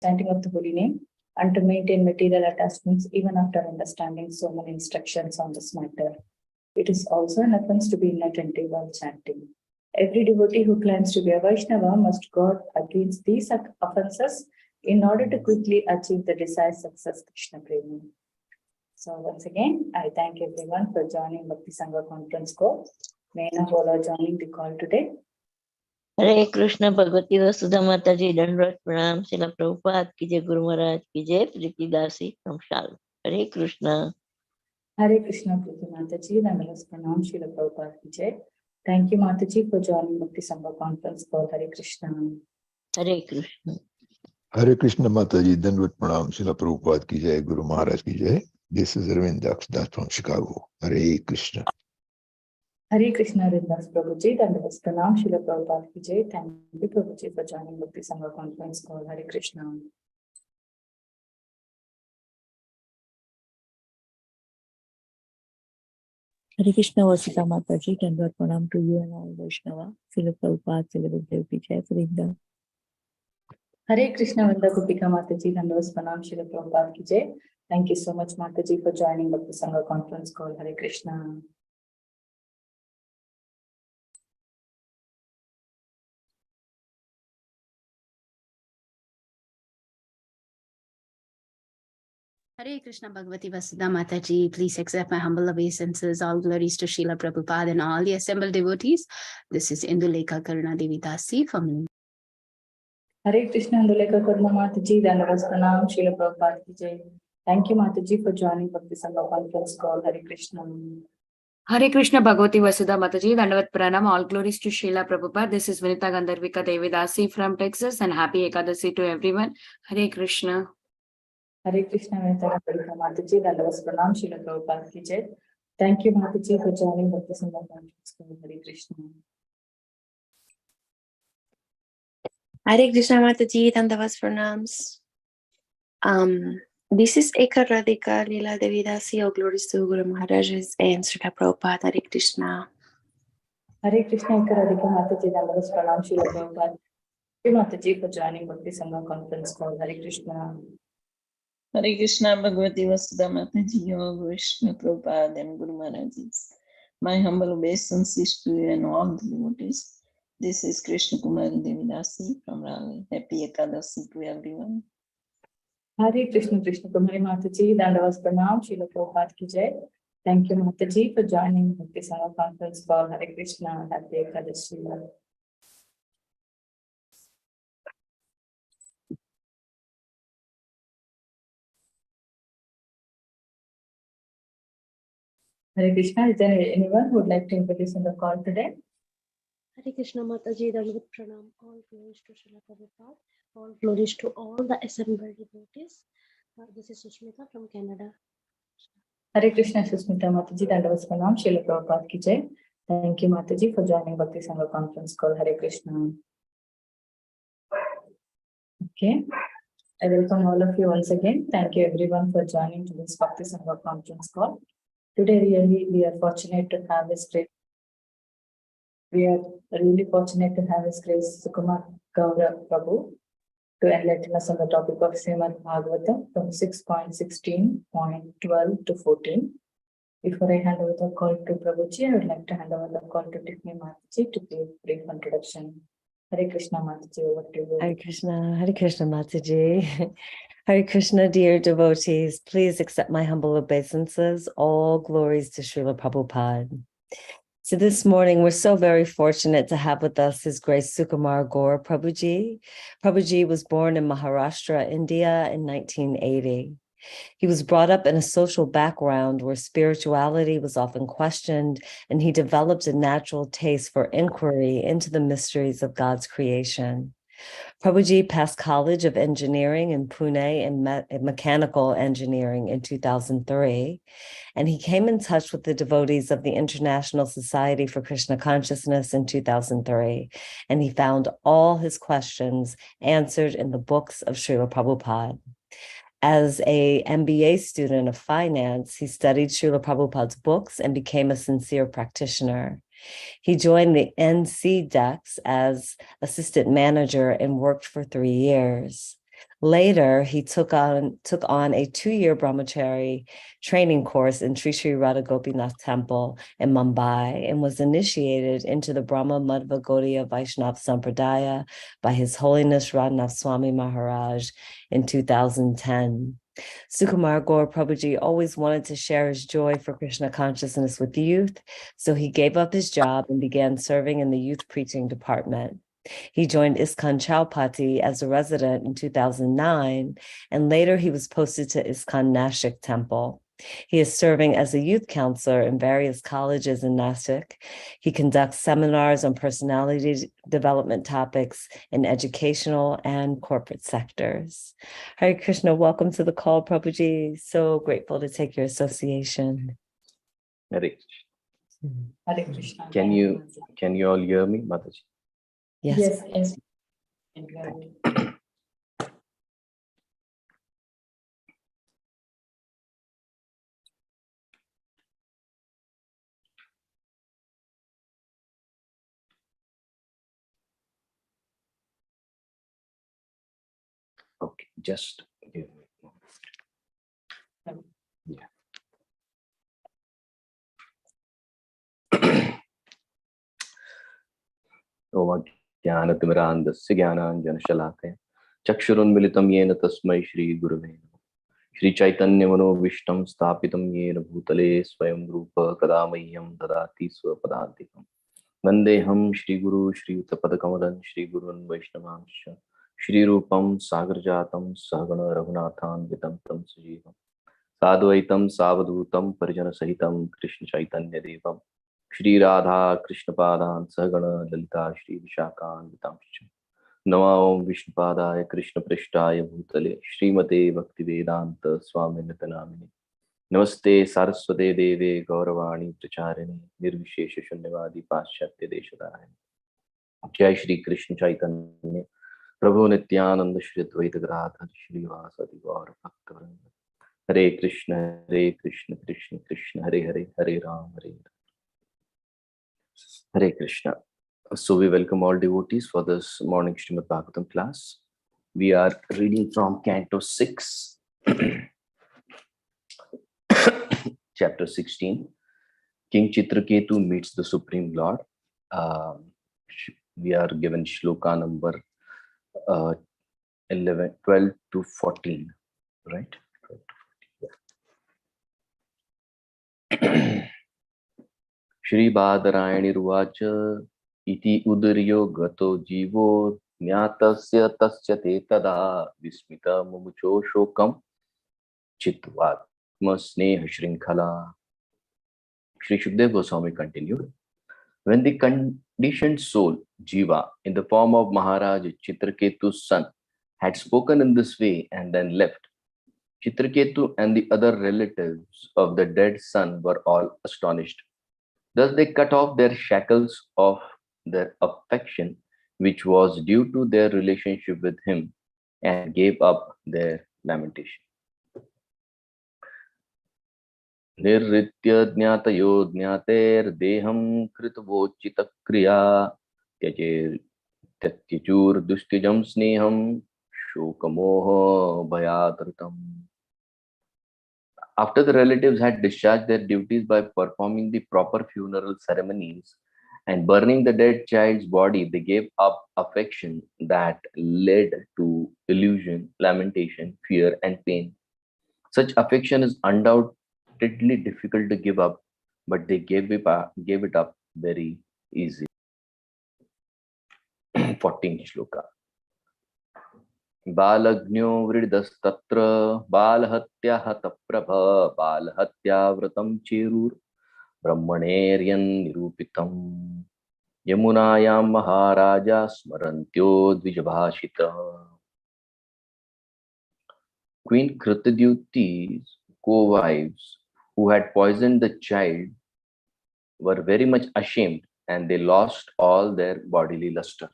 chanting of the holy name and to maintain material attachments even after understanding so many instructions on this matter. It is also an offense to be inattentive while chanting. Every devotee who claims to be a Vaishnava must guard against these offenses in order to quickly achieve the desired success, Krishna Prema. So once again, I thank everyone for joining Bhakti Sangha conference call. May all are joining the call today. हरे कृष्ण भगवती वसुधा माता जी दंडवत प्रणाम शिला प्रभुपाद की जय गुरु महाराज की जय प्रीति दासी from Shal. Hare Krishna Priti Mataji, Dandalas Pranam, Srila Prabhupada ki jai. Thank you, Mataji, for joining Bhakti Sangha conference call. Hare Krishna. Hare Krishna Hare Krishna Mataji, Dandavat Pranam, Srila Prabhupada ki jai, Guru Maharaj ki jai. This is Arvind Daksdas from Chicago. Hare Krishna. Hare Krishna, Rindas Prabhuji, Dandalas Pranam, Srila Prabhupada ki jai. Thank you, Prabhuji, for joining Bhakti Sangha conference call. Hare Krishna. Hare Krishna, Vasudha Mataji, Dandavat Pranam to you and all Vaishnava. Srila Prabhupada, Srila Gurudev ki jai, Vrinda. Hare Krishna, Vrinda Gopika Mataji, Dandalas Pranam, Srila Prabhupada ki jai. Thank you so much, Mataji, for joining Bhakti Sangha conference call. Hare Krishna. Hare Krishna Bhagavati Vasudha Mataji, please accept my humble obeisances. All glories to Srila Prabhupada and all the assembled devotees. This is Indulekha Karuna Devi Dasi from India. Hare Krishna, Indulekha Karuna Mataji, Dandalas Pranam, Srila Prabhupada ki jai. Thank you, Mataji, for joining Bhakti Sangha conference call. Hare Krishna. Hare Krishna Bhagavati Vasudha Mataji, Dandavat Pranam, all glories to Srila Prabhupada. This is Vinita Gandharvika Devidasi from Texas and happy Ekadasi to everyone. Hare Krishna. Hare Krishna, Vinita Gandharvika Mataji, Dandalas Pranam, Srila Prabhupada ki jai. Thank you, Mataji, for joining Bhakti Sangha conference call. Hare Krishna. Hare Krishna Mataji, Dandavas Pranams. This is Eka Radhika Leela Devidasi, all glories to Guru Maharajas and Srila Prabhupada. Hare Krishna. Hare Krishna, Eka Radhika Mataji, Dandalas Pranam, Srila Prabhupada. Thank you, Mataji, for joining Bhakti Sangha conference call. Hare Krishna. हरे कृष्णा भगवती वसुधा माता जी और Vishnu Prabhupada and Guru Maharajas. My humble obeisances to you and all the devotees. This is Krishna Kumari Devidasi from Raleigh. Happy Ekadasi to everyone. Hare Krishna, Krishna Kumari Mataji, Dandavas Pranam, Srila Prabhupada ki jai. Thank you, Mataji, for joining Bhakti Sangha conference call. Hare Krishna, Happy Ekadasi. Hare Krishna, is there anyone who would like to introduce in the call today? Hare Krishna Mataji, Dandavat Pranam, all glories to Srila Prabhupada, all glories to all the assembled devotees. This is Sushmita from Canada. Hare Krishna, Susmita Mataji, Dandavas Pranam, Srila Prabhupada ki jai. Thank you, Mataji, for joining Bhakti Sangha conference call. Hare Krishna. Okay, I welcome all of you once again. Thank you everyone for joining to this Bhakti Sangha conference call. Today, really, we are fortunate to have His great. We are really fortunate to have His Grace Sukumar Gaur Prabhu to enlighten us on the topic of Srimad Bhagavatam from 6.16.12 to 14. Before I hand over the call to Prabhuji, I would like to hand over the call to Tiffany Mataji to give a brief introduction. Hare Krishna Mataji, over to you. Hare Krishna Mataji. Hare Krishna, dear devotees, please accept my humble obeisances. All glories to Srila Prabhupada. So this morning, we're so very fortunate to have with us His Grace Sukumar Gaur Prabhuji. Prabhuji was born in Maharashtra, India in 1980. He was brought up in a social background where spirituality was often questioned, and he developed a natural taste for inquiry into the mysteries of God's creation. Prabhuji passed College of Engineering in Pune in mechanical engineering in 2003, and he came in touch with the devotees of the International Society for Krishna Consciousness in 2003, and he found all his questions answered in the books of Srila Prabhupada. As an MBA student of finance, he studied Srila Prabhupada's books and became a sincere practitioner. He joined the NC Dex as assistant manager and worked for 3 years. Later, he took on a 2-year brahmachari training course in Sri Radha Gopinath Temple in Mumbai and was initiated into the Brahma Madhva Gaudiya Vaishnava Sampradaya by His Holiness Radhanath Swami Maharaj in 2010. Sukumar Gaur Prabhuji always wanted to share his joy for Krishna consciousness with the youth, so he gave up his job and began serving in the youth preaching department. He joined ISKCON Chowpatty as a resident in 2009, and later he was posted to ISKCON Nashik Temple. He is serving as a youth counselor in various colleges in Nashik. He conducts seminars on personality development topics in educational and corporate sectors. Hare Krishna, welcome to the call, Prabhuji. So grateful to take your association. Hare Krishna. Hare Krishna. Can you all hear me, Mataji? Yes. Yes. Okay, just give me a moment. Yeah. Om Jnanatimirandasya Jnananjanashalakaya Chakshurunmilitam Yena Tasmai Shri Gurave Namaha. Shri Chaitanya Manovishtam Sthapitam Yena Bhutale Swayam Rupa Kadamayyam Dadati Swapadantikam Vandeham Shri Guru Shri Utapadakamalan Shri Gurun Vaishnavansha Shri Rupam Sagarjatam Sahagana Raghunathan Vitam Tam Sajivam Sadvaitam Savadhutam Parijana Sahitam Krishna Chaitanya Devam Shri Radha Krishna Padan Sahagana Lalita Shri Vishakan Vitamscha Nama Om Vishnupadaya Krishna Prishtaya Bhutale Srimate Bhaktivedanta Swami Nitanamini Namaste Saraswate Deve Gauravani Pracharini Nirvishesha Shunyavadi Paschatya Deshadayani Jai Shri Krishna Chaitanya Prabhu Nityananda Shri Advaita Gadadhar Shri Vasadi Gaur Bhaktavranda Hare Krishna Krishna Krishna Hare Hare Hare Ram Hare Krishna. So we welcome all devotees for this morning Srimad Bhagavatam class. We are reading from Canto 6, Chapter 16. King Chitraketu meets the Supreme Lord. We are given shloka number 12 to 14, right? 12 to 14. Shri Badarayani Ruvacha Iti Udaryo Gato Jivo Jnatasya Tasya Te Tada Vismita Mumucho Shokam Chitvat Sneha Shrinkhala. Shri Shukdev Goswami continued. When the conditioned soul, Jiva, in the form of Maharaj Chitraketu's son, had spoken in this way and then left, Chitraketu and the other relatives of the dead son were all astonished. Thus they cut off their shackles of their affection, which was due to their relationship with him, and gave up their lamentation. Nirritya jnatayo jnater deham kritavochita kriya tyachur dustijam sneham shokamoha bhayatratam. After the relatives had discharged their duties by performing the proper funeral ceremonies and burning the dead child's body, they gave up affection that led to illusion, lamentation, fear, and pain. Such affection is undoubtedly difficult to give up, but they gave it up very easily. 14th shloka. बालज्ञो वृद्धस्तत्र बालहत्या हतप्रभा बालहत्या व्रतं चेरुर ब्रह्मणेर्यन् निरूपितं यमुनायां महाराजा स्मरन्त्यो द्विजभाषितः. Queen Kritadyuti's co-wives who had poisoned the child were very much ashamed and they lost all their bodily luster.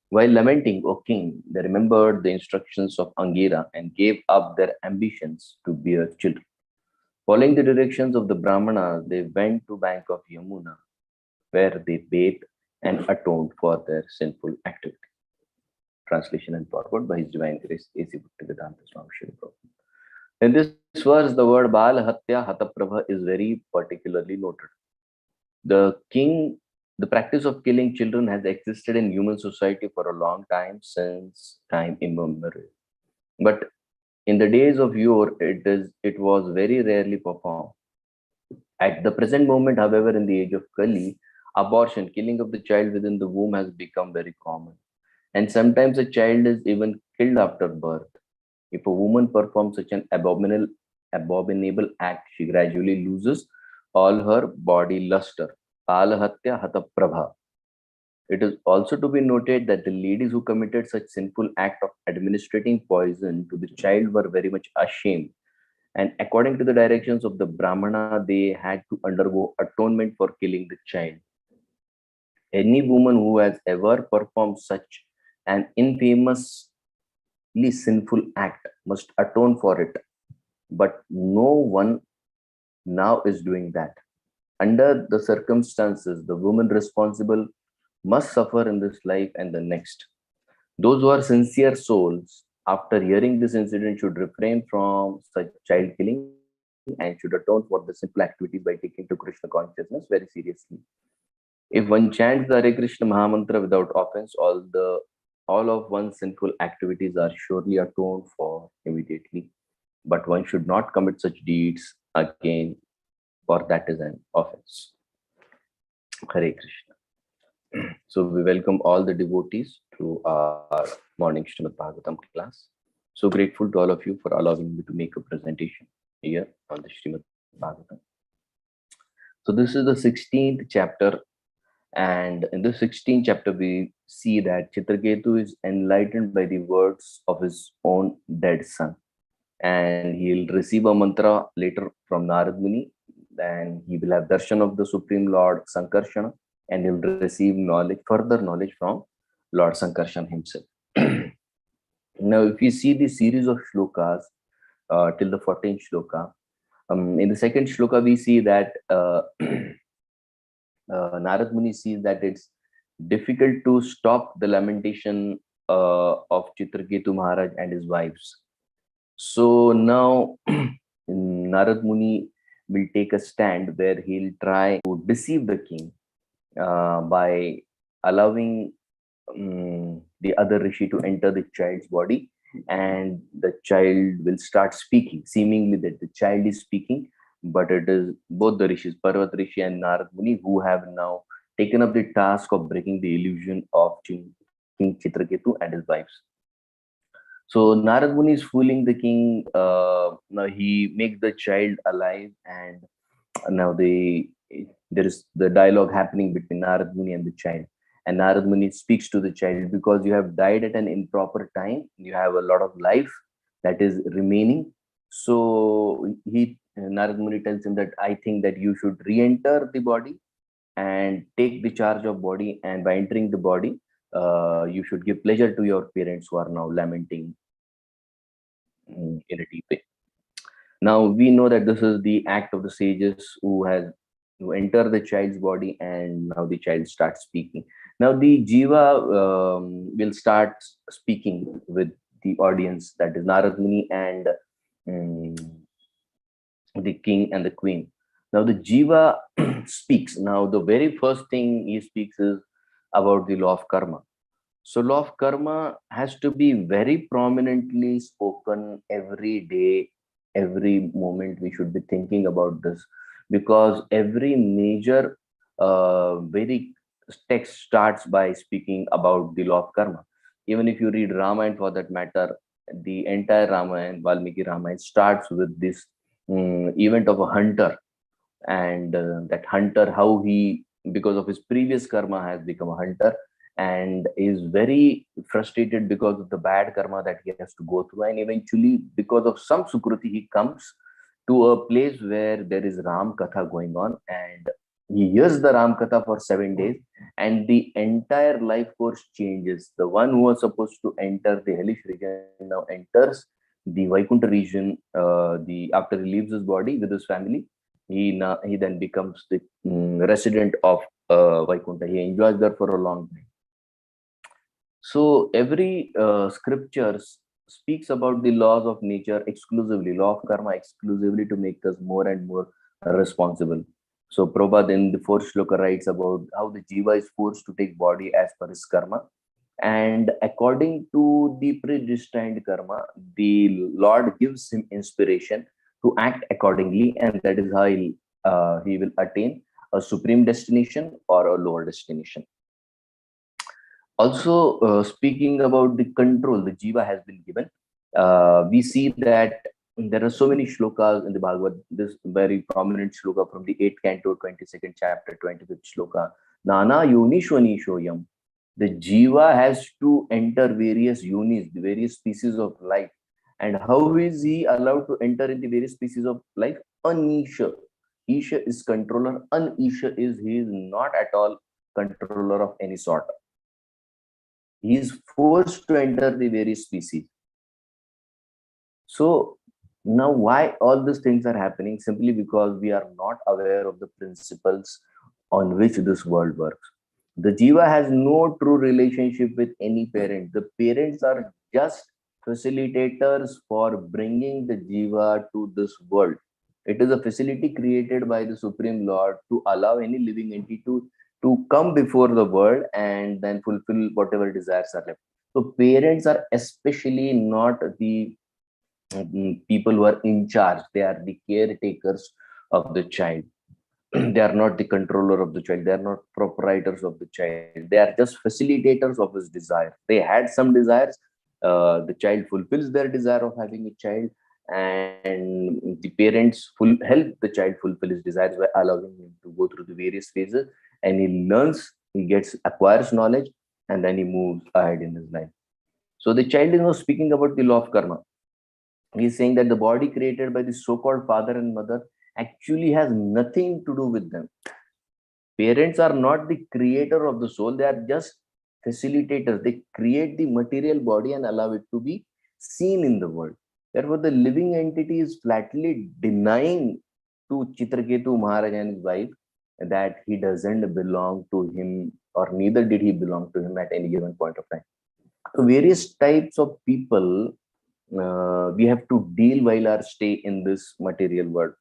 While lamenting, O king, they remembered the instructions of Angira and gave up their ambitions to bear children. Following the directions of the Brahmanas, they went to bank of Yamuna, where they bathed and atoned for their sinful activity. translation and forward by His Divine Grace, A.C. Bhaktivedanta Swami Srila Prabhupada. In this verse, the word Bal Hatya Hataprabha is very particularly noted. The practice of killing children has existed in human society for a long time, since time immemorial. But in the days of yore, it was very rarely performed. At the present moment, however, in the age of Kali, abortion, killing of the child within the womb, has become very common. And sometimes a child is even killed after birth. If a woman performs such an abominable act, she gradually loses all her body luster. Palahatya hataprabha. It is also to be noted that the ladies who committed such sinful act of administering poison to the child were very much ashamed. And according to the directions of the Brahmana, they had to undergo atonement for killing the child. Any woman who has ever performed such an infamously sinful act must atone for it. But no one now is doing that. Under the circumstances, the woman responsible must suffer in this life and the next. Those who are sincere souls, after hearing this incident, should refrain from such child killing and should atone for the simple activities by taking to Krishna consciousness very seriously. If one chants the Hare Krishna Mahamantra without offense, all of one's sinful activities are surely atoned for immediately. But one should not commit such deeds again, for that is an offense. Hare Krishna. So we welcome all the devotees to our morning Srimad Bhagavatam class. So grateful to all of you for allowing me to make a presentation here on the Srimad Bhagavatam. So this is the 16th chapter, and in the 16th chapter we see that Chitraketu is enlightened by the words of his own dead son, and he'll receive a mantra later from Narad Muni, and he will have darshan of the Supreme Lord Sankarshana, and he will receive further knowledge from Lord Sankarshan himself. Now, if you see the series of shlokas till the 14th shloka, in the second shloka we see that Narad Muni sees that it's difficult to stop the lamentation of Chitraketu Maharaj and his wives. So now Narad Muni will take a stand where he'll try to deceive the king by allowing the other rishi to enter the child's body, and the child will start speaking, seemingly that the child is speaking, but it is both the rishis, Parvat Rishi and Narad Muni, who have now taken up the task of breaking the illusion of King Chitraketu and his wives. So Narad Muni is fooling the king. Now he makes the child alive, and now there is the dialogue happening between Narad Muni and the child. And Narad Muni speaks to the child, because you have died at an improper time, you have a lot of life that is remaining. So Narad Muni tells him that I think that you should re-enter the body and take the charge of body, and by entering the body, you should give pleasure to your parents who are now lamenting in a deep way. Now we know that this is the act of the sages who enter the child's body, and now the child starts speaking. Now the jiva will start speaking with the audience, that is Narad Muni and the king and the queen. Now the jiva speaks. Now the very first thing he speaks is about the law of karma. So law of karma has to be very prominently spoken every day, every moment. We should be thinking about this, because every major Vedic text starts by speaking about the law of karma. Even if you read Ramayana, for that matter, the entire Ramayana, Valmiki Ramayana, starts with this event of a hunter, and that hunter, how he, because of his previous karma, has become a hunter, and is very frustrated because of the bad karma that he has to go through. And eventually, because of some sukruti, he comes to a place where there is Ram Katha going on, and he hears the Ram Katha for 7 days, and the entire life course changes. The one who was supposed to enter the hellish region now enters the Vaikuntha region. After he leaves his body with his family, he then becomes the resident of Vaikuntha. He enjoys there for a long time. So every scripture speaks about the laws of nature exclusively, law of karma exclusively, to make us more and more responsible. So Prabhupada in the fourth shloka writes about how the jiva is forced to take body as per his karma, and according to the predestined karma, the Lord gives him inspiration to act accordingly, and that is how he will attain a supreme destination or a lower destination. Also, speaking about the control the jiva has been given, we see that there are so many shlokas in the Bhagavad. This very prominent shloka from the 8th canto, 22nd chapter, 25th shloka. Nana yonisho yam. The jiva has to enter various yonis, the various species of life. And how is he allowed to enter in the various species of life? Anisha. Isha is controller. Anisha is he is not at all controller of any sort. He is forced to enter the various species. So now why all these things are happening? Simply because we are not aware of the principles on which this world works. The jiva has no true relationship with any parent. The parents are just facilitators for bringing the jiva to this world. It is a facility created by the Supreme Lord to allow any living entity to come before the world and then fulfill whatever desires are left. So parents are especially not the people who are in charge. They are the caretakers of the child. They are not the controller of the child. They are not proprietors of the child. They are just facilitators of his desire. They had some desires. The child fulfills their desire of having a child, and the parents help the child fulfill his desires by allowing him to go through the various phases, and he learns, he acquires knowledge, and then he moves ahead in his life. So the child is now speaking about the law of karma. He's saying that the body created by the so-called father and mother actually has nothing to do with them. Parents are not the creator of the soul. They are just facilitators. They create the material body and allow it to be seen in the world. Therefore, the living entity is flatly denying to Chitraketu Maharaj and his wife that he doesn't belong to him, or neither did he belong to him at any given point of time. So various types of people we have to deal while our stay in this material world.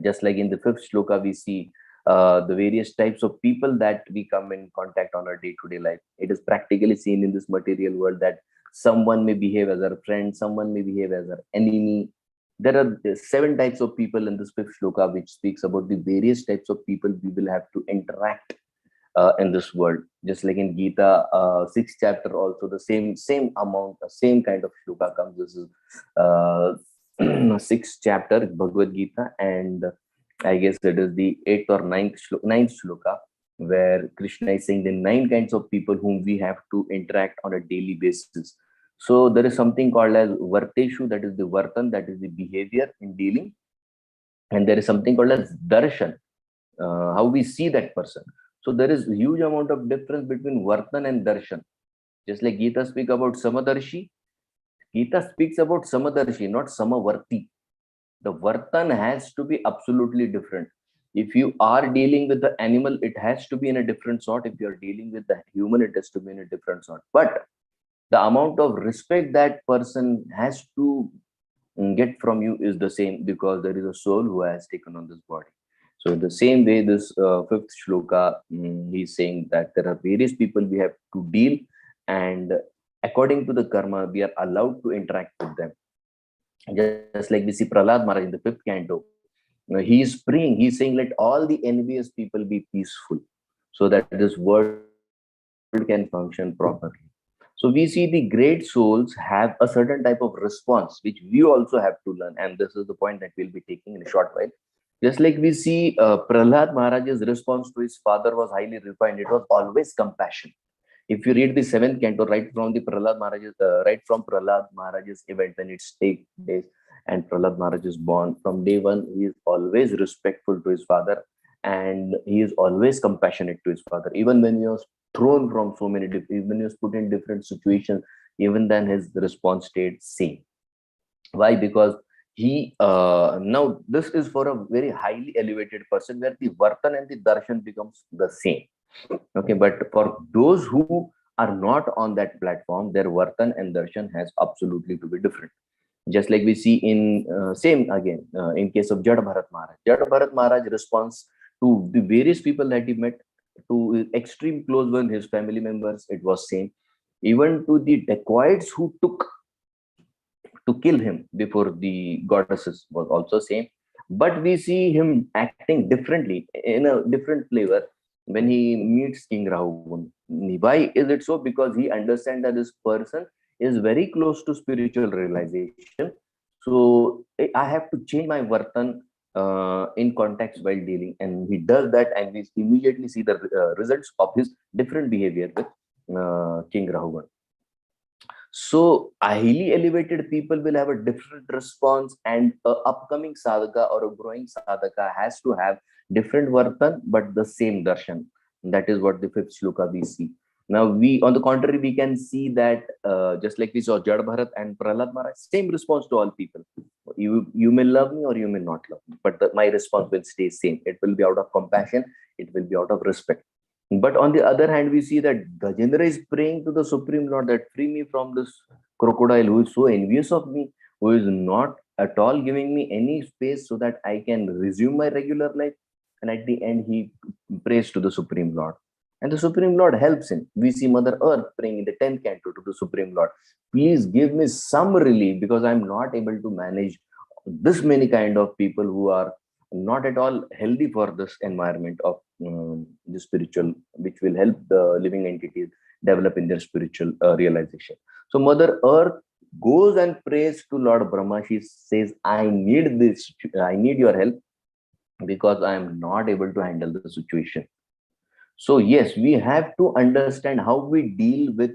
Just like in the 5th shloka, we see the various types of people that we come in contact on our day-to-day life. It is practically seen in this material world that someone may behave as our friend, someone may behave as our enemy. There are 7 types of people in this 5th shloka, which speaks about the various types of people we will have to interact in this world. Just like in Gita 6th chapter, also the same amount, the same kind of shloka comes. This is 6th chapter Bhagavad Gita, and I guess it is the 8th or 9th shloka, where Krishna is saying the 9 kinds of people whom we have to interact on a daily basis. So there is something called as Varteshu, that is the Vartan, that is the behavior in dealing, and there is something called as Darshan, how we see that person. So there is a huge amount of difference between Vartan and Darshan. Just like Gita speaks about Samadarshi, Gita speaks about Samadarshi, not Samavarti. The Vartan has to be absolutely different. If you are dealing with the animal, it has to be in a different sort. If you are dealing with the human, it has to be in a different sort. But the amount of respect that person has to get from you is the same, because there is a soul who has taken on this body. So in the same way, this 5th shloka, he's saying that there are various people we have to deal, and according to the karma, we are allowed to interact with them. Just like we see Prahlad Maharaj in the 5th canto, he is praying, he's saying, let all the envious people be peaceful, so that this world can function properly. So we see the great souls have a certain type of response, which we also have to learn. And this is the point that we'll be taking in a short while. Just like we see Prahlad Maharaj's response to his father was highly refined. It was always compassion. If you read the 7th canto, right from Prahlad Maharaj's event when it takes place and Prahlad Maharaj is born, from day one, he is always respectful to his father, and he is always compassionate to his father. Even when he was thrown from so many, even he was put in different situations, even then his response stayed same. Why? Because he now this is for a very highly elevated person, where the Vartan and the Darshan becomes the same. Okay, but for those who are not on that platform, their Vartan and Darshan has absolutely to be different. Just like we see in same again in case of Jad Bharat Maharaj. Jad Bharat Maharaj response to the various people that he met, to extreme close one, his family members, it was same. Even to the dacoits who took to kill him before the goddesses was also same. But we see him acting differently in a different flavor when he meets King Rahugun. Why is it so? Because he understands that this person is very close to spiritual realization. So I have to change my Vartan in context while dealing, and he does that, and we immediately see the results of his different behavior with King Rahugun. So highly elevated people will have a different response, and a upcoming sadhaka or a growing sadhaka has to have different vartan but the same darshan. That is what the fifth shloka we see. Now we, on the contrary, we can see that just like we saw Jad Bharat and Prahlad Maharaj, same response to all people. You may love me or you may not love me, but my response will stay same. It will be out of compassion. It will be out of respect. But on the other hand, we see that Gajendra is praying to the Supreme Lord that free me from this crocodile who is so envious of me, who is not at all giving me any space so that I can resume my regular life. And at the end, he prays to the Supreme Lord. And the Supreme Lord helps him. We see Mother Earth praying in the 10th canto to the Supreme Lord. Please give me some relief because I'm not able to manage this many kind of people who are not at all healthy for this environment of the spiritual, which will help the living entities develop in their spiritual realization. So Mother Earth goes and prays to Lord Brahma. She says, I need this, I need your help because I am not able to handle the situation. So yes, we have to understand how we deal with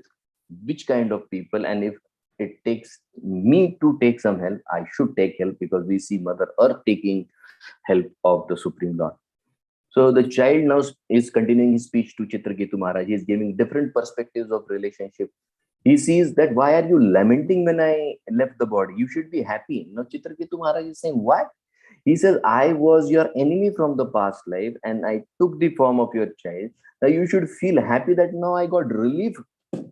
which kind of people, and if it takes me to take some help, I should take help, because we see Mother Earth taking help of the Supreme Lord. So the child now is continuing his speech to Chitraketu Maharaj. He is giving different perspectives of relationship. He sees that, why are you lamenting when I left the body? You should be happy. Now Chitraketu Maharaj is saying, what? He says, I was your enemy from the past life and I took the form of your child. Now you should feel happy that now I got relief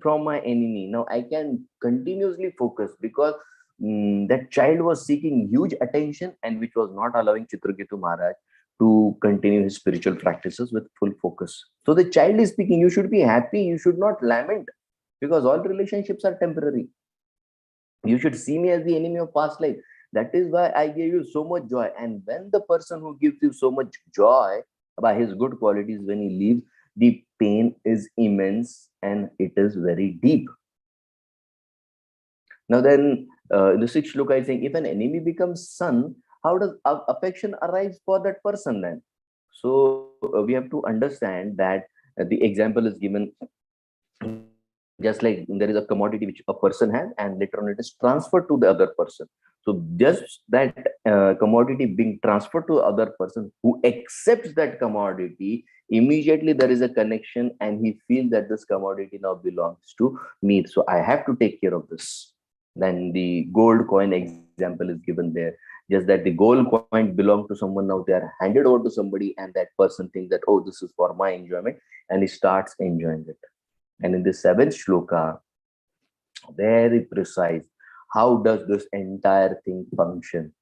from my enemy. Now I can continuously focus, because that child was seeking huge attention, and which was not allowing Chitraketu Maharaj to continue his spiritual practices with full focus. So the child is speaking, you should be happy, you should not lament, because all relationships are temporary. You should see me as the enemy of past life. That is why I gave you so much joy. And when the person who gives you so much joy by his good qualities, when he leaves, the pain is immense and it is very deep. Now then, in the sixth shloka is saying, if an enemy becomes son, how does affection arise for that person then? So we have to understand that the example is given, just like there is a commodity which a person has and later on it is transferred to the other person. So just that commodity being transferred to the other person who accepts that commodity, immediately there is a connection and he feels that this commodity now belongs to me. So I have to take care of this. Then the gold coin example is given there. Just that the gold coin belongs to someone, now they are handed over to somebody and that person thinks that, oh, this is for my enjoyment, and he starts enjoying it. And in the seventh shloka, very precise, how does this entire thing function?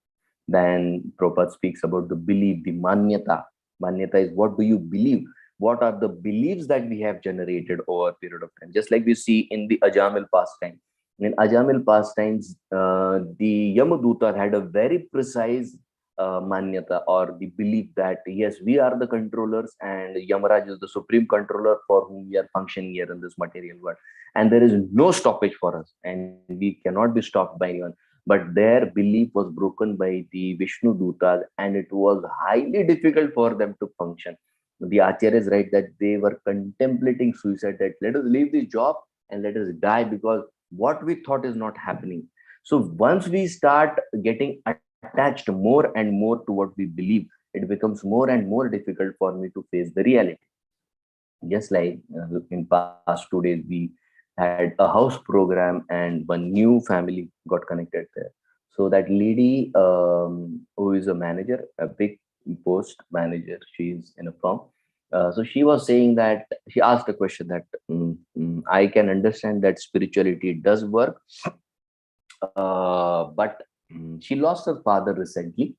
Then Prabhupada speaks about the belief, the manyata. Manyata is what do you believe? What are the beliefs that we have generated over a period of time? Just like we see in the Ajamil pastime. In Ajamil pastimes, the Yamaduta had a very precise manyata, or the belief that yes, we are the controllers and Yamaraj is the supreme controller for whom we are functioning here in this material world, and there is no stoppage for us and we cannot be stopped by anyone. But their belief was broken by the Vishnu Dutas, and it was highly difficult for them to function. The Acharyas write that they were contemplating suicide, that let us leave this job and let us die, because what we thought is not happening. So once we start getting attached more and more to what we believe, it becomes more and more difficult for me to face the reality. Just like in past 2 days, we had a house program and one new family got connected there. So that lady, who is a manager, a big post manager, she's in a firm. So she was saying that she asked a question that I can understand that spirituality does work, but she lost her father recently,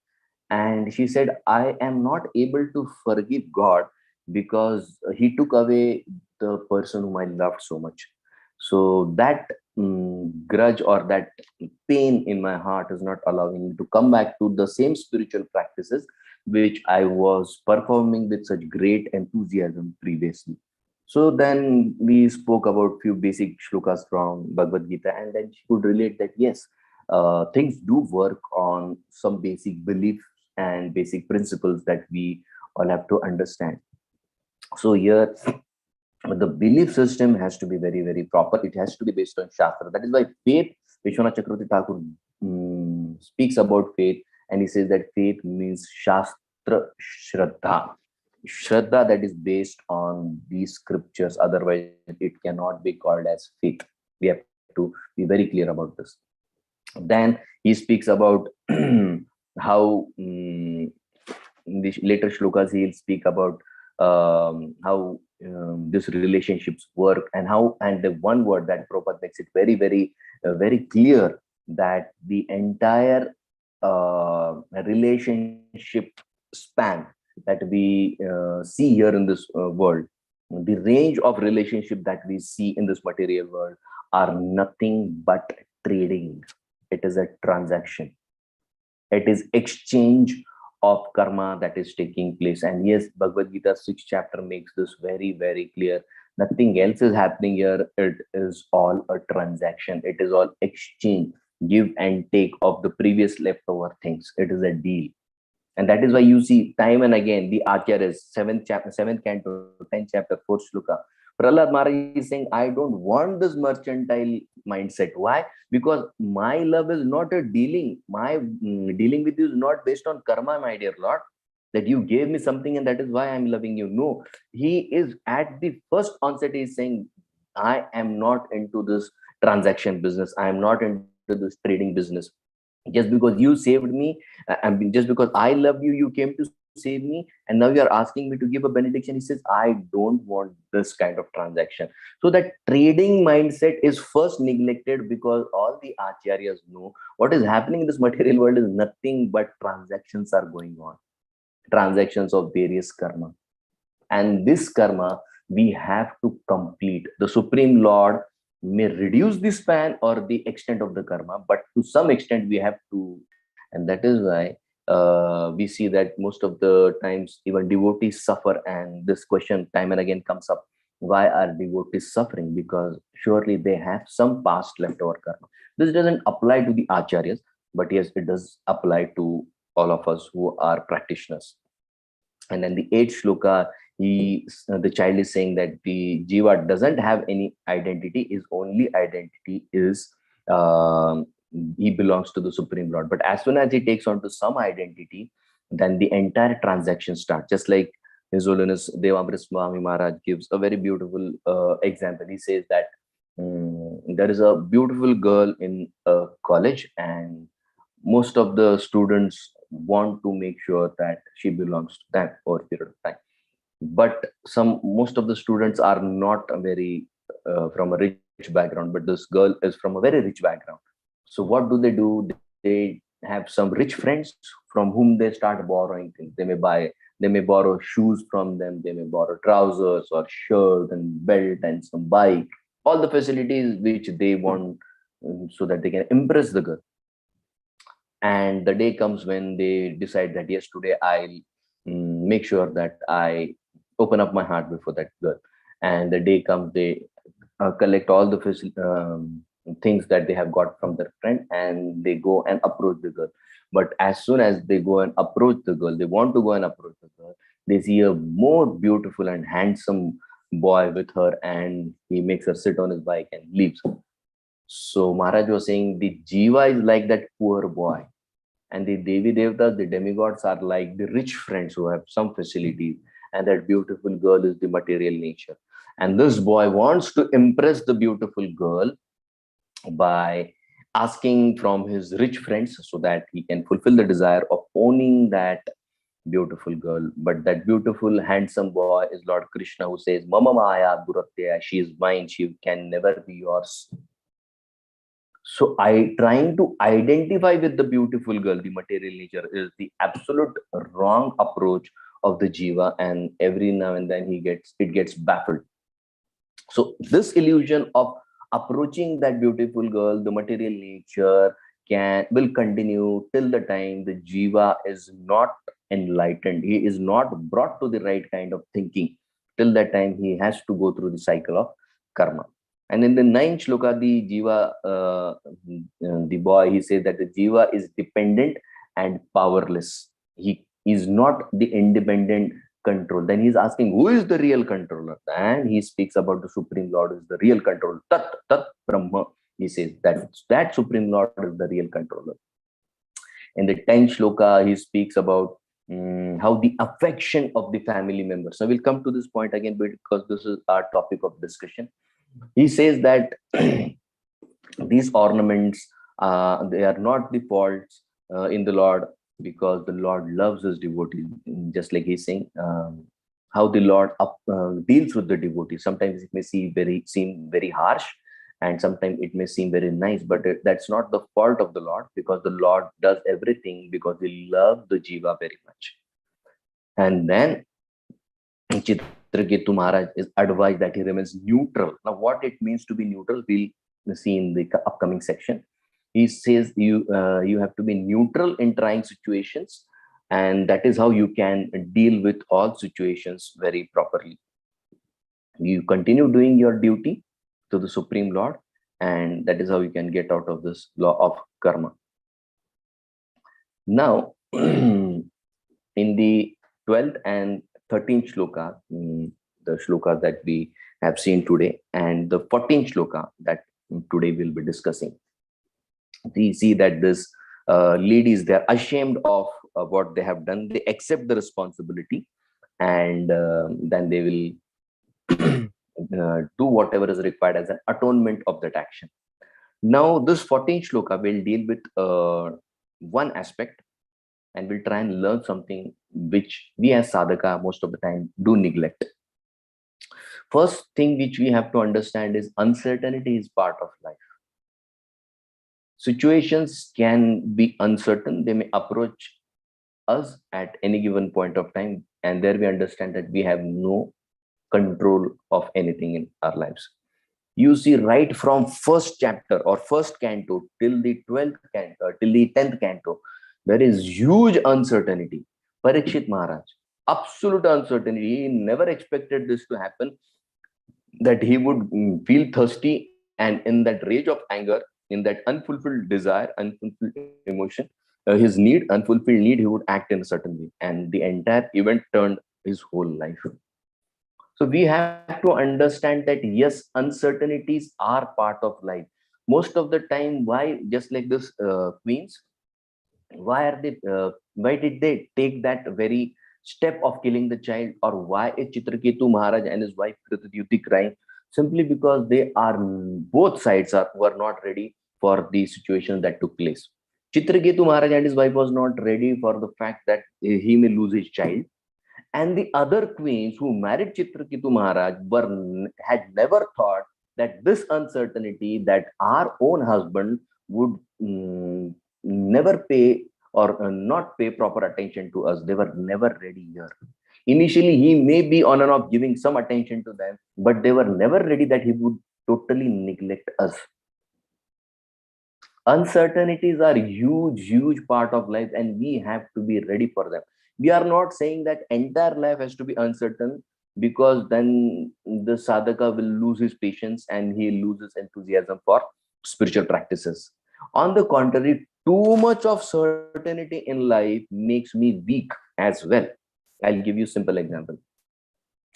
and she said, I am not able to forgive God because he took away the person whom I loved so much. So that grudge or that pain in my heart is not allowing me to come back to the same spiritual practices which I was performing with such great enthusiasm previously. So then we spoke about few basic shlokas from Bhagavad Gita, and then she could relate that yes, things do work on some basic beliefs and basic principles that we all have to understand. So here, the belief system has to be very, very proper. It has to be based on Shastra. That is why faith, Vishwanath Chakravarti Thakur speaks about faith, and he says that faith means Shastra Shraddha. Shraddha that is based on these scriptures. Otherwise, it cannot be called as faith. We have to be very clear about this. Then he speaks about how in the later shlokas he'll speak about how these relationships work, and how, and the one word that Prabhupada makes it very, very, very clear that the entire relationship span that we see here in this world, the range of relationship that we see in this material world are nothing but trading. It is a transaction. It is exchange of karma that is taking place. And yes, Bhagavad Gita 6th chapter makes this very, very clear. Nothing else is happening here. It is all a transaction. It is all exchange, give and take of the previous leftover things. It is a deal. And that is why you see time and again the Acharyas, 7th chapter, 7th canto, 10th chapter, 4th shloka. Prahlad Maharaj is saying, I don't want this mercantile mindset. Why? Because my love is not a dealing. My dealing with you is not based on karma, my dear Lord. That you gave me something and that is why I'm loving you. No, he is at the first onset, he is saying, I am not into this transaction business. I am not into this trading business. Just because you saved me, and just because I love you, you came to save me, and now you are asking me to give a benediction. He says, I don't want this kind of transaction. So that trading mindset is first neglected, because all the acharyas know what is happening in this material world is nothing but transactions are going on, transactions of various karma, and this karma we have to complete. The Supreme Lord may reduce the span or the extent of the karma, but to some extent we have to. And that is why we see that most of the times even devotees suffer, and this question time and again comes up: why are devotees suffering? Because surely they have some past leftover karma. This doesn't apply to the acharyas, but yes, it does apply to all of us who are practitioners. And then the 8th shloka, the child is saying that the jiva doesn't have any identity. His only identity is he belongs to the Supreme Lord. But as soon as he takes on to some identity, then the entire transaction starts. Just like His Holiness Devamrit Swami Maharaj gives a very beautiful example. He says that there is a beautiful girl in a college, and most of the students want to make sure that she belongs to them over a period of time. But most of the students are not very from a rich background, but this girl is from a very rich background. So what do? They have some rich friends from whom they start borrowing things. They may borrow shoes from them, they may borrow trousers or shirt and belt and some bike, all the facilities which they want, so that they can impress the girl. And the day comes when they decide that yes, today I'll make sure that I open up my heart before that girl. And the day comes, they collect all the things that they have got from their friend, and they go and approach the girl. But as soon as they go and approach the girl, they want to go and approach the girl, they see a more beautiful and handsome boy with her, and he makes her sit on his bike and leaves her. So Maharaj was saying the jiva is like that poor boy, and the Devi Devtas, the demigods, are like the rich friends who have some facilities, and that beautiful girl is the material nature. And this boy wants to impress the beautiful girl by asking from his rich friends, so that he can fulfill the desire of owning that beautiful girl, but that beautiful, handsome boy is Lord Krishna, who says, Mama Maya Duratyaya, she is mine, she can never be yours. So I trying to identify with the beautiful girl, the material nature, is the absolute wrong approach of the jiva, and every now and then it gets baffled. So this illusion of approaching that beautiful girl, the material nature, will continue till the time the jiva is not enlightened. He is not brought to the right kind of thinking. Till that time, he has to go through the cycle of karma. And in the ninth shloka, the jiva, the boy, he says that the jiva is dependent and powerless. He is not the independent control. Then he's asking, who is the real controller? And he speaks about the Supreme Lord is the real controller. Tat Brahma. He says that Supreme Lord is the real controller. In the 10th shloka, he speaks about how the affection of the family members. So we'll come to this point again because this is our topic of discussion. He says that these ornaments, they are not the faults in the Lord, because the Lord loves his devotees. Just like he's saying, how the Lord deals with the devotees. Sometimes it may seem very harsh, and sometimes it may seem very nice, but that's not the fault of the Lord, because the Lord does everything because he loves the jiva very much. And then Chitraketu Maharaj is advised that he remains neutral. Now, what it means to be neutral, we'll see in the upcoming section. He says you have to be neutral in trying situations, and that is how you can deal with all situations very properly. You continue doing your duty to the Supreme Lord, and that is how you can get out of this law of karma. Now, in the 12th and 13th shloka, the shloka that we have seen today, and the 14th shloka that today we'll be discussing, we see that this ladies, they're ashamed of what they have done. They accept the responsibility, and then they will do whatever is required as an atonement of that action. Now, this 14th shloka will deal with one aspect, and we'll try and learn something which we as sadhaka most of the time do neglect. First thing which we have to understand is uncertainty is part of life. Situations can be uncertain. They may approach us at any given point of time, and there we understand that we have no control of anything in our lives. You see, right from first chapter or first canto till the 12th canto, till the 10th canto, there is huge uncertainty. Parikshit Maharaj, absolute uncertainty. He never expected this to happen, that he would feel thirsty, and in that rage of anger, in that unfulfilled desire, unfulfilled emotion, his need, unfulfilled need, he would act in a certain way, and the entire event turned his whole life. So we have to understand that yes, uncertainties are part of life. Most of the time, why, just like this queens, why did they take that very step of killing the child, or why is Chitraketu Maharaj and his wife Kritadyuti crying? Simply because both sides were not ready for the situation that took place. Chitraketu Maharaj and his wife was not ready for the fact that he may lose his child, and the other queens who married Chitraketu Maharaj had never thought that this uncertainty, that our own husband would never pay or not pay proper attention to us. They were never ready here. Initially, he may be on and off giving some attention to them, but they were never ready that he would totally neglect us. Uncertainties are huge part of life, and we have to be ready for them. We are not saying that entire life has to be uncertain, because then the sadhaka will lose his patience and he loses enthusiasm for spiritual practices. On the contrary, too much of certainty in life makes me weak as well. I'll give you a simple example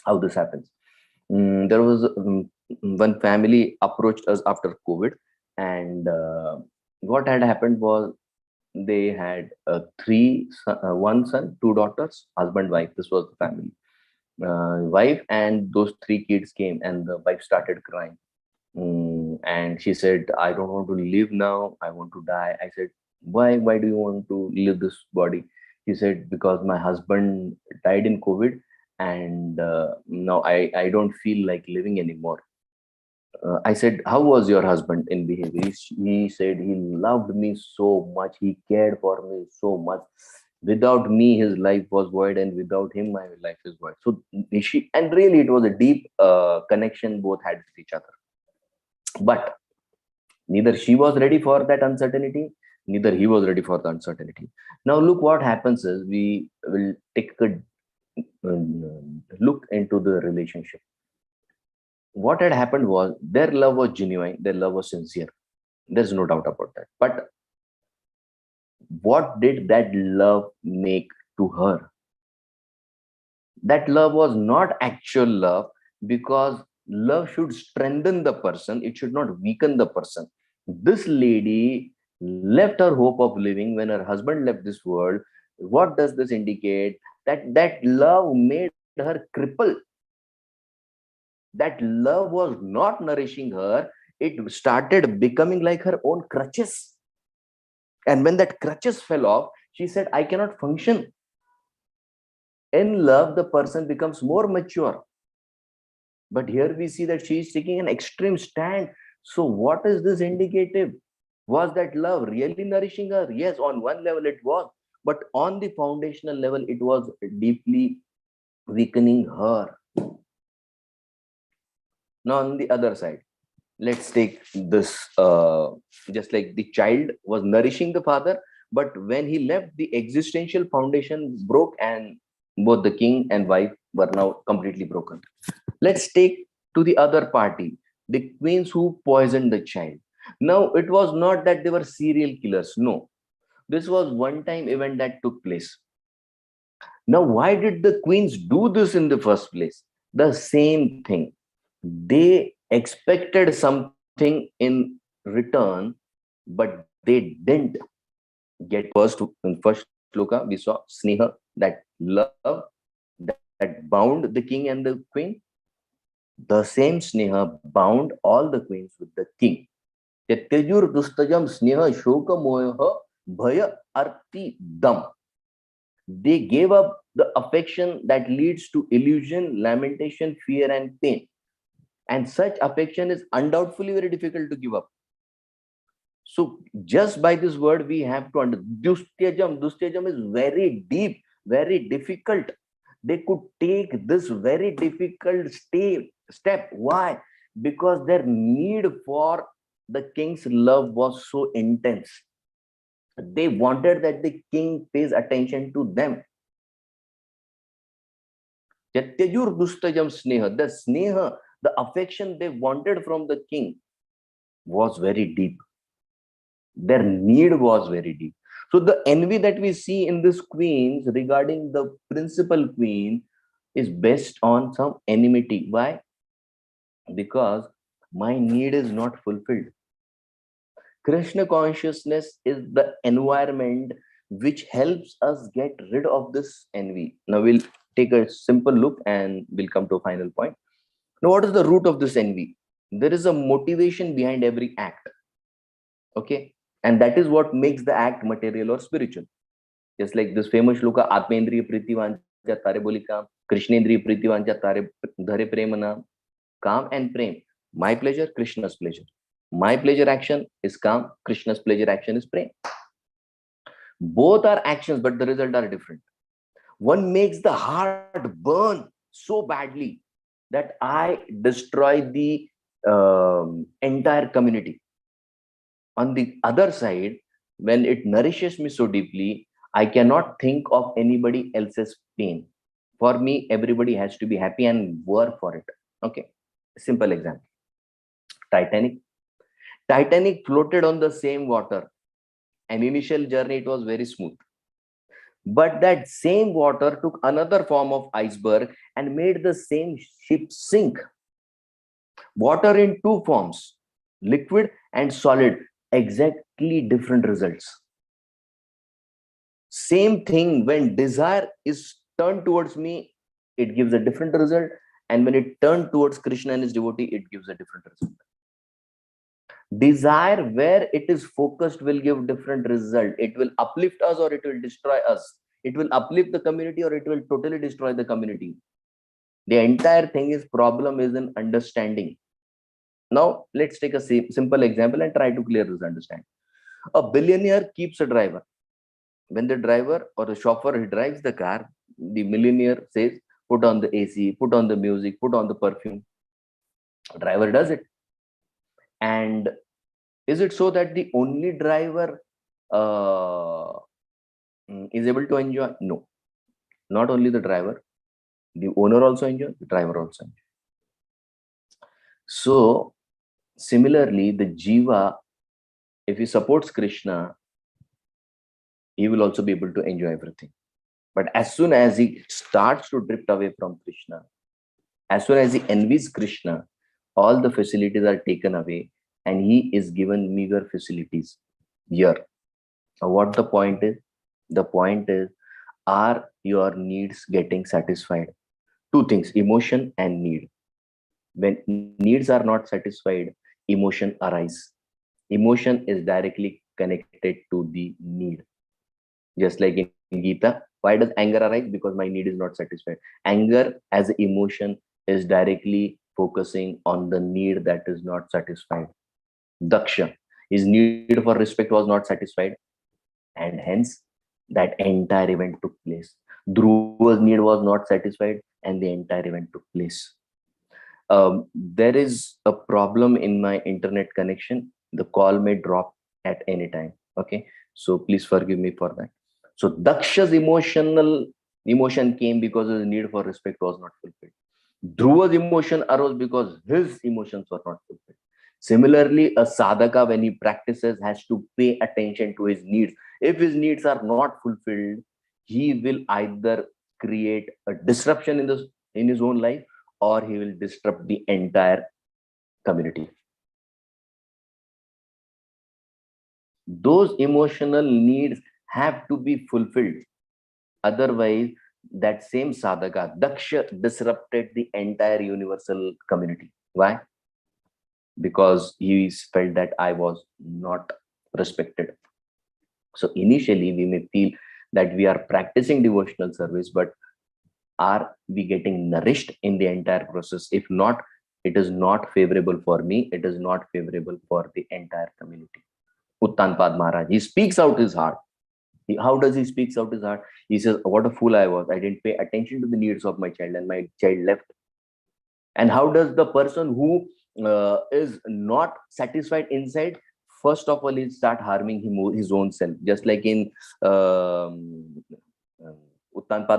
how this happens. There was one family approached us after COVID, and what had happened was they had one son, two daughters, husband, wife. This was the family. Wife and those three kids came, and the wife started crying. And she said, I don't want to live now. I want to die. I said, why do you want to live this body? He said, because my husband died in COVID, and now I don't feel like living anymore. I said, how was your husband in behavior? He said he loved me so much. He cared for me so much. Without me, his life was void, and without him, my life is void. So and really, it was a deep connection both had with each other. But neither she was ready for that uncertainty, neither he was ready for the uncertainty. Now, look what happens is we will take a look into the relationship. What had happened was their love was genuine, their love was sincere. There's no doubt about that. But what did that love make to her? That love was not actual love, because love should strengthen the person, it should not weaken the person. This lady left her hope of living when her husband left this world. What does this indicate? That love made her cripple. That love was not nourishing her. It started becoming like her own crutches. And when that crutches fell off, she said, I cannot function. In love, the person becomes more mature. But here we see that she is taking an extreme stand. So what is this indicative? Was that love really nourishing her? Yes, on one level it was. But on the foundational level, it was deeply weakening her. Now, on the other side, let's take this, just like the child was nourishing the father, but when he left, the existential foundation broke, and both the king and wife were now completely broken. Let's take to the other party, the queens who poisoned the child. Now, it was not that they were serial killers. No, this was one-time event that took place. Now, why did the queens do this in the first place? The same thing. They expected something in return, but they didn't get. In first shloka, we saw sneha, that love that bound the king and the queen. The same sneha bound all the queens with the king. Tyajur dustajam sneha shoka moha bhaya arti dam. They gave up the affection that leads to illusion, lamentation, fear, and pain. And such affection is undoubtedly very difficult to give up. So just by this word, we have to understand. Dustyajam is very deep, very difficult. They could take this very difficult step. Why? Because their need for the king's love was so intense. They wanted that the king pays attention to them. Yatyajur dustajam sneha. The sneha, the affection they wanted from the king was very deep. Their need was very deep. So the envy that we see in this queens regarding the principal queen is based on some enmity. Why? Because my need is not fulfilled. Krishna consciousness is the environment which helps us get rid of this envy. Now we'll take a simple look and we'll come to a final point. Now, what is the root of this envy? There is a motivation behind every act. Okay. And that is what makes the act material or spiritual. Just like this famous shloka, Atmendriya Priti Vancha Tare Bolika, Krishnendriya Priti Vancha Tare Dhare Premana, calm and prem. My pleasure, Krishna's pleasure. My pleasure action is calm, Krishna's pleasure action is prem. Both are actions, but the result are different. One makes the heart burn so badly that I destroy the entire community. On the other side, when it nourishes me so deeply, I cannot think of anybody else's pain. For me, everybody has to be happy and work for it. Okay, simple example. Titanic floated on the same water. An initial journey, it was very smooth. But that same water took another form of iceberg and made the same ship sink. Water in two forms, liquid and solid, exactly different results. Same thing, when desire is turned towards me, it gives a different result. And when it turned towards Krishna and his devotee, it gives a different result. Desire, where it is focused, will give different result. It will uplift us or it will destroy us. It will uplift the community or it will totally destroy the community. The entire thing is problem is in understanding. Now, let's take a simple example and try to clear this understanding. A billionaire keeps a driver. When the driver or the chauffeur he drives the car, the millionaire says, put on the AC, put on the music, put on the perfume. Driver does it. And is it so that the only driver is able to enjoy? No. Not only the driver, the owner also enjoys, the driver also enjoys. So, similarly, the Jiva, if he supports Krishna, he will also be able to enjoy everything. But as soon as he starts to drift away from Krishna, as soon as he envies Krishna, all the facilities are taken away and he is given meager facilities here. Now, what the point is? The point is, are your needs getting satisfied? Two things, emotion and need. When needs are not satisfied, emotion arises. Emotion is directly connected to the need. Just like in Gita, why does anger arise? Because my need is not satisfied. Anger as emotion is directly focusing on the need that is not satisfied. Daksha, his need for respect was not satisfied, and hence that entire event took place. Dhruva's need was not satisfied, and the entire event took place. There is a problem in my internet connection. The call may drop at any time. Okay, so please forgive me for that. So Daksha's emotion came because his need for respect was not fulfilled. Dhruva's emotion arose because his emotions were not fulfilled. Similarly, a sadhaka, when he practices, has to pay attention to his needs. If his needs are not fulfilled, he will either create a disruption in his own life, or he will disrupt the entire community. Those emotional needs have to be fulfilled. Otherwise, that same sadhaka, Daksha, disrupted the entire universal community. Why? Because he felt that I was not respected. So initially, we may feel that we are practicing devotional service, but are we getting nourished in the entire process? If not, it is not favorable for me. It is not favorable for the entire community. Uttanpad Maharaj, he speaks out his heart. How does he speak out his heart? He says, what a fool I was. I didn't pay attention to the needs of my child and my child left. And how does the person who is not satisfied inside, first of all, he start harming his own self. Just like in Uttanpad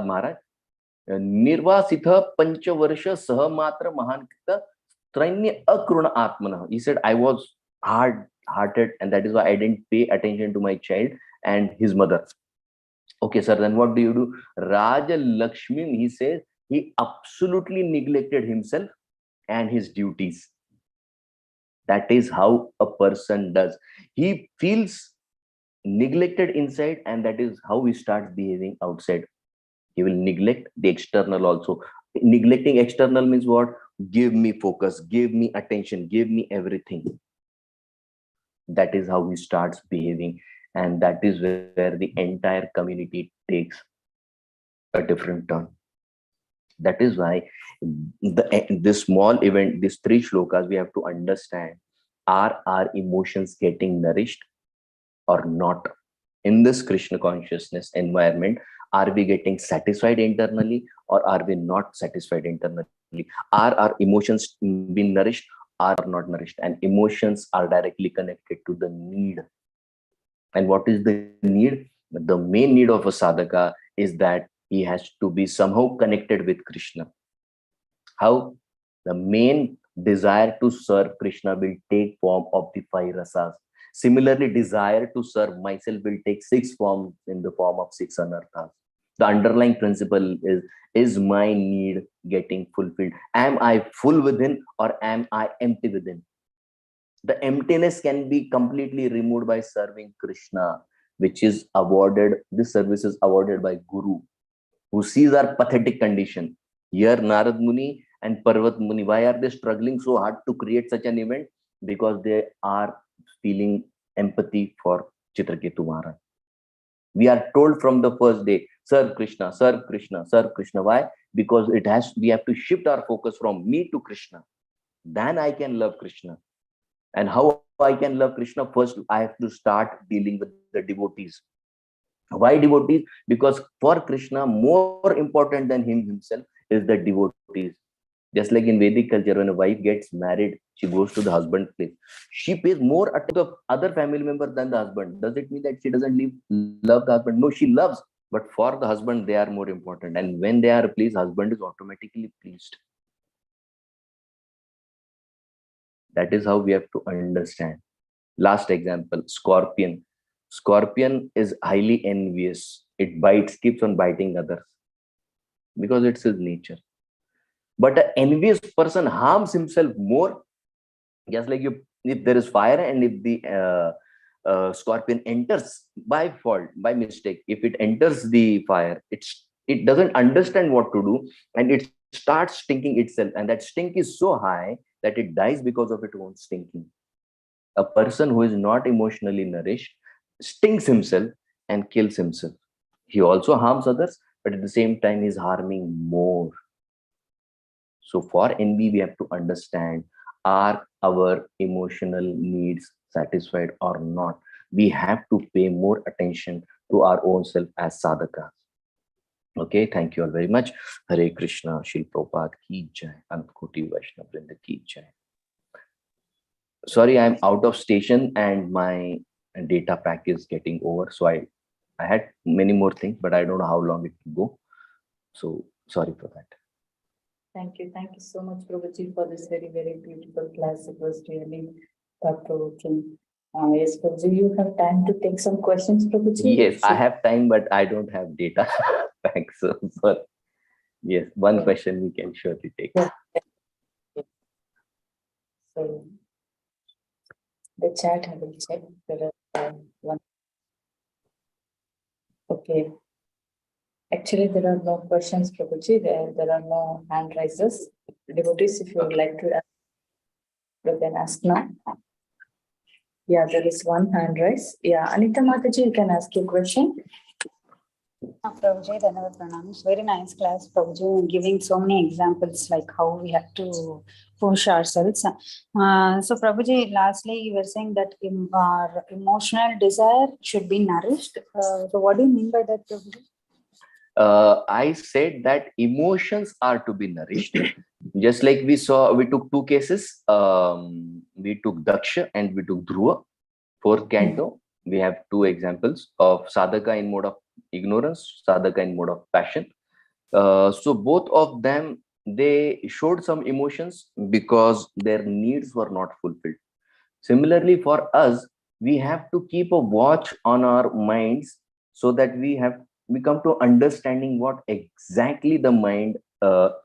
Maharaj, Nirvasitha Panchavarsha Sahamatra Mahankita Tranya Akruna Atmana. He said, I was hard-hearted, and that is why I didn't pay attention to my child and his mother. Okay, sir, then what do you do? Raja Lakshmi, he says, he absolutely neglected himself and his duties. That is how a person does. He feels neglected inside, and that is how he starts behaving outside. He will neglect the external also. Neglecting external means what? Give me focus, give me attention, give me everything. That is how he starts behaving, and that is where the entire community takes a different turn. That is why this small event, these 3 shlokas, we have to understand, are our emotions getting nourished or not? In this Krishna consciousness environment, are we getting satisfied internally or are we not satisfied internally? Are our emotions being nourished or not nourished? And emotions are directly connected to the need. And what is the need? The main need of a sadhaka is that he has to be somehow connected with Krishna. How? The main desire to serve Krishna will take form of the 5 rasas. Similarly, desire to serve myself will take 6 forms in the form of 6 anarthas. The underlying principle is my need getting fulfilled? Am I full within or am I empty within? The emptiness can be completely removed by serving Krishna, which is awarded, this service is awarded by Guru, who sees our pathetic condition. Here, Narad Muni and Parvat Muni, why are they struggling so hard to create such an event? Because they are feeling empathy for Chitraketu Maharaj. We are told from the first day, Sir Krishna, Sir Krishna, Sir Krishna. Why? Because we have to shift our focus from me to Krishna. Then I can love Krishna. And how I can love Krishna? First, I have to start dealing with the devotees. Why devotees? Because for Krishna, more important than him himself is the devotees. Just like in Vedic culture, when a wife gets married, she goes to the husband's place. She pays more attention to other family members than the husband. Does it mean that she doesn't love the husband? No, she loves. But for the husband, they are more important. And when they are pleased, husband is automatically pleased. That is how we have to understand. Last example, scorpion. Scorpion is highly envious. It bites, keeps on biting others because it's his nature. But an envious person harms himself more. Just like if there is fire and if the scorpion enters by fault, by mistake, if it enters the fire, it doesn't understand what to do, and it starts stinking itself. And that stink is so high that it dies because of its own stinking. A person who is not emotionally nourished stinks himself and kills himself. He also harms others, but at the same time, he's harming more. So for envy, we have to understand, are our emotional needs satisfied or not? We have to pay more attention to our own self as sadhakas. Okay, thank you all very much. Hare Krishna, Shri Prabhupada ki jai, Antkoti Vaishnava Vrinda ki jai. Sorry, I'm out of station and my data pack is getting over. So I had many more things, but I don't know how long it will go. So sorry for that. Thank you so much, Prabhuji, for this very, very beautiful class. It was really thought-provoking. Yes, Prabhuji, you have time to take some questions, Prabhuji? Yes, I have time, but I don't have data. Thanks. So, yes, one question we can surely take. Yeah. So, the chat I will check. There are one. Okay. Actually, there are no questions, Prabhuji. There are no hand raises. Devotees, if you would like to ask, you can ask now. Yeah, there is one hand raise. Yeah, Anita Mataji, you can ask your question. Prabhuji, Dhanavad Pranams. Very nice class, Prabhuji, giving so many examples like how we have to push ourselves. So, Prabhuji, lastly, you were saying that our emotional desire should be nourished. So, what do you mean by that, Prabhuji? I said that emotions are to be nourished. Just like we took two cases. We took Daksha and we took Dhruva. Fourth canto, we have two examples of sadhaka in mode of ignorance, sadhaka in mode of passion. So both of them, they showed some emotions because their needs were not fulfilled. Similarly, for us, we have to keep a watch on our minds so that we come to understanding what exactly the mind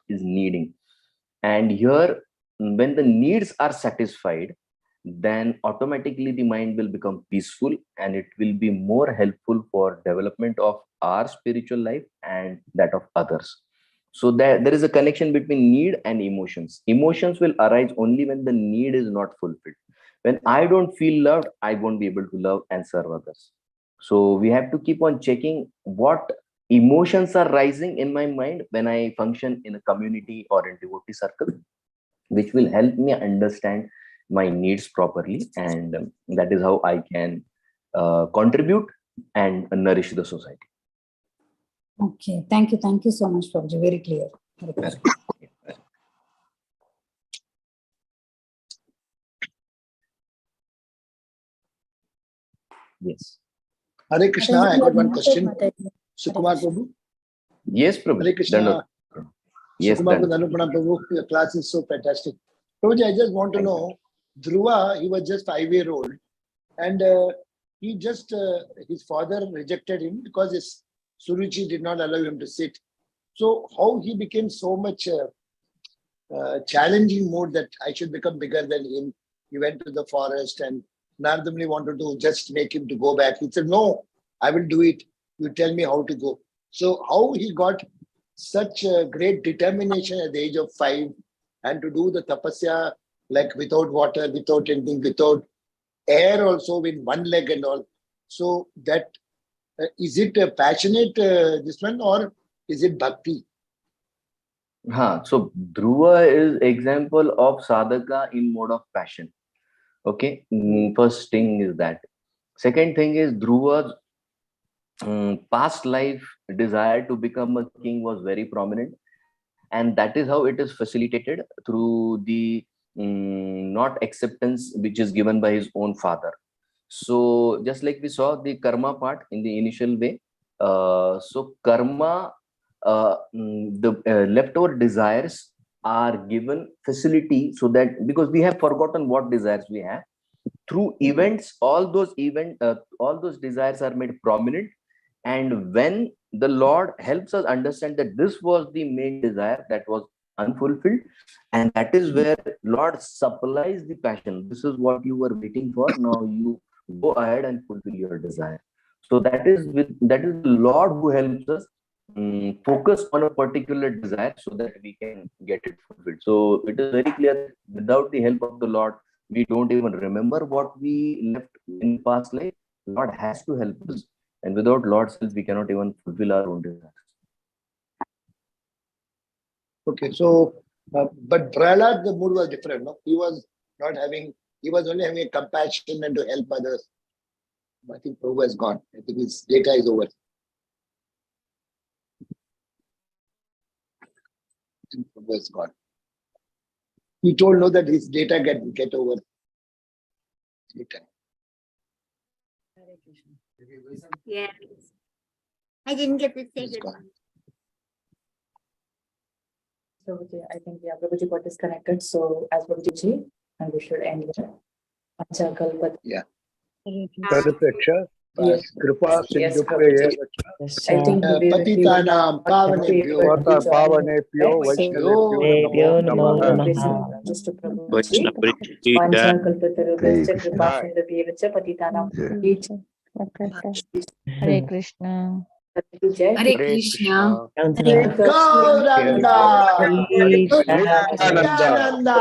is needing. And here, when the needs are satisfied, then automatically the mind will become peaceful and it will be more helpful for development of our spiritual life and that of others. So there is a connection between need and emotions. Emotions will arise only when the need is not fulfilled. When I don't feel loved, I won't be able to love and serve others. So we have to keep on checking what emotions are rising in my mind when I function in a community or in devotee circle, which will help me understand my needs properly, and that is how I can contribute and nourish the society. Okay, thank you so much, Prabhuji. Very clear. Yes. Hare Krishna, I got one question. Sukumar Prabhu. Yes, Prabhu. Hare Krishna. Yes, Sukumar Prabhu, your class is so fantastic. Prabhuji, I just want to know, Dhruva, he was just 5-year-old, and he just, his father rejected him because his Suruchi did not allow him to sit. So how he became so much challenging mode that I should become bigger than him. He went to the forest and Nardamli wanted to just make him to go back. He said, no, I will do it. You tell me how to go. So how he got such a great determination at the age of 5 and to do the tapasya like without water, without anything, without air also, with one leg and all. So that Is it a passionate this one, or is it bhakti? So Dhruva is example of sadhaka in mode of passion. Okay, first thing is that. Second thing is Dhruva's past life desire to become a king was very prominent, and that is how it is facilitated through the not acceptance which is given by his own father. So just like we saw the karma part in the initial way, so karma, the leftover desires are given facility, so that because we have forgotten what desires we have, through events, all those desires are made prominent. And when the Lord helps us understand that this was the main desire that was unfulfilled, and that is where Lord supplies the passion. This is what you were waiting for. Now you go ahead and fulfill your desire. So that is the Lord who helps us focus on a particular desire so that we can get it fulfilled. So it is very clear that without the help of the Lord, we don't even remember what we left in past life. Lord has to help us, and without Lord's help, we cannot even fulfill our own desires. Okay, so but Prahlad, the mood was different. No, he was only having a compassion and to help others. I think Prabhu has gone. I think his data is over. I think Prabhu has gone. He told no that his data get over. Data. Yeah. I didn't get to say He's goodbye. gone. So I think Prabhuji got disconnected. So as Prabhuji, and we should end here. Yeah. Tadapeksha, Yes. Kripa Yes, Sindhubhye I think Patitanam pavanebhyo Pavanebhyo Vaishnavebhyo Namo Namaha. just to Prabhuji. Panchakalpatarubhyascha kripa sindhubhyevach patitanam. Hare Krishna. Hare Hare Krishna. Gauranga, Nityananda,